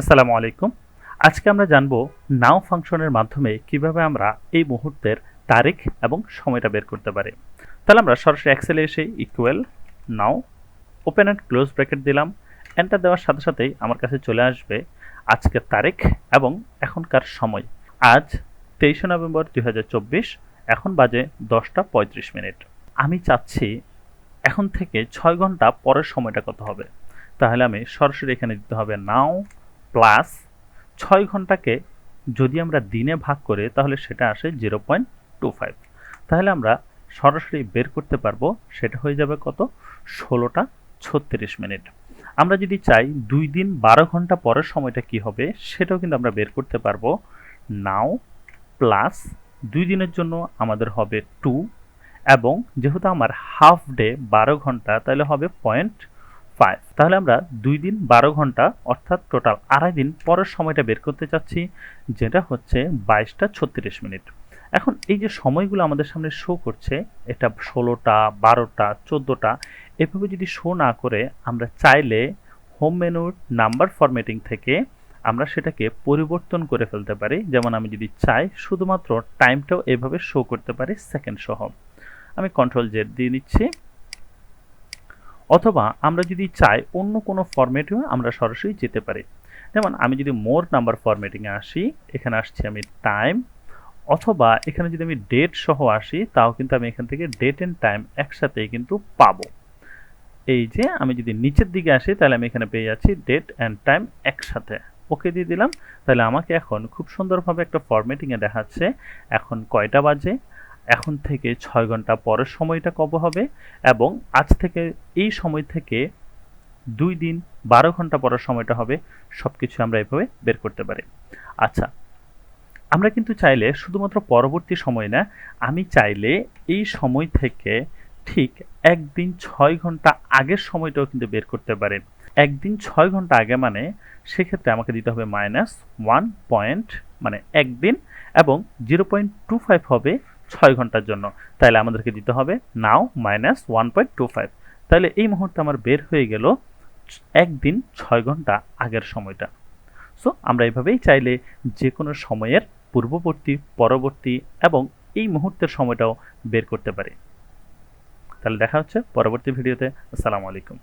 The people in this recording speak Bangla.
আসসালামু আলাইকুম। আজকে আমরা জানব নাও ফাংশনের মাধ্যমে কিভাবে আমরা এই মুহূর্তের তারিখ এবং সময়টা বের করতে পারি। তাহলে আমরা সরাসরি এক্সেলে এসে equal now open and close bracket দিলাম। এন্টার দেওয়ার সাথে সাথেই আমার কাছে চলে আসবে আজকের তারিখ এবং এখনকার সময়। আজ 23শে নভেম্বর 2024, এখন বাজে 10টা 35 মিনিট। আমি চাচ্ছি এখন থেকে 6 ঘন্টা পরের সময়টা কত হবে। তাহলে আমি সরাসরি এখানে দিতে হবে নাও প্লাস 6 ঘন্টাকে যদি আমরা দিনে ভাগ করে তাহলে সেটা আসে 0.25। তাহলে আমরা সরাসরি বের করতে পারবো সেটা হয়ে যাবে কত, 16টা 36 মিনিট। আমরা যদি চাই 2 দিন 12 ঘন্টা পরের সময়টা কি হবে সেটাও কিন্তু আমরা বের করতে পারবো। নাও প্লাস 2 দিনের জন্য আমাদের হবে 2, এবং যেহেতু আমার হাফ ডে 12 ঘন্টা তাহলে হবে 0.5। তাহলে আমরা 2 দিন 12 ঘন্টা অর্থাৎ টোটাল আড়াই দিন পরের সময়টা বের করতে চাচ্ছি, যেটা হচ্ছে 22টা 36 মিনিট। এখন এই যে সময়গুলো আমাদের সামনে শো করছে, এটা 16টা 12টা 14টা এভাবে যদি শো না করে আমরা চাইলে হোম মেনুর নাম্বার ফরম্যাটিং থেকে আমরা সেটাকে পরিবর্তন করে ফেলতে পারি। যেমন আমি যদি চাই শুধুমাত্র টাইমটাও এভাবে শো করতে পারি সেকেন্ড সহ, আমি কন্ট্রোল জেড দিয়ে নিচ্ছি। অথবা আমরা যদি চাই অন্য কোনো ফরম্যাটেও আমরা সরাসরি যেতে পারি। যেমন আমি যদি মোর নাম্বার ফরম্যাটিংয়ে আসি, এখানে আসছি আমি টাইম, অথবা এখানে যদি আমি ডেট সহ আসি তাও কিন্তু আমি এখান থেকে ডেট এন্ড টাইম একসাথেই কিন্তু পাবো। এই যে আমি যদি নিচের দিকে আসি তাহলে আমি এখানে পেয়ে যাচ্ছি ডেট অ্যান্ড টাইম একসাথে। ওকে দিয়ে দিলাম। তাহলে আমাকে এখন খুব সুন্দরভাবে একটা ফরম্যাটিংয়ে দেখাচ্ছে এখন কয়টা বাজে, এখন থেকে 6 ঘন্টা পরের সময়টা কবে হবে, এবং আজ থেকে এই সময় থেকে 2 দিন 12 ঘন্টা পরের সময়টা হবে। সবকিছু আমরা এভাবে বের করতে পারি। আচ্ছা, আমরা কিন্তু চাইলে শুধুমাত্র পরবর্তী সময় না, আমি চাইলে এই সময় থেকে ঠিক একদিন 6 ঘন্টা আগের সময়টাও কিন্তু বের করতে পারি। একদিন 6 ঘন্টা আগে মানে সেক্ষেত্রে আমাকে দিতে হবে -1 পয়েন্ট, মানে একদিন, এবং 0.25 হবে 6 ঘন্টার জন্য। তাহলে আমাদেরকে দিতে হবে নাও -1.25। তাহলে এই মুহূর্তে আমার বের হয়ে গেল একদিন 6 ঘন্টা আগের সময়টা। সো আমরা এভাবেই চাইলে যে কোনো সময়ের পূর্ববর্তী, পরবর্তী এবং এই মুহূর্তের সময়টাও বের করতে পারি। তাহলে দেখা হচ্ছে পরবর্তী ভিডিওতে। আসসালামু আলাইকুম।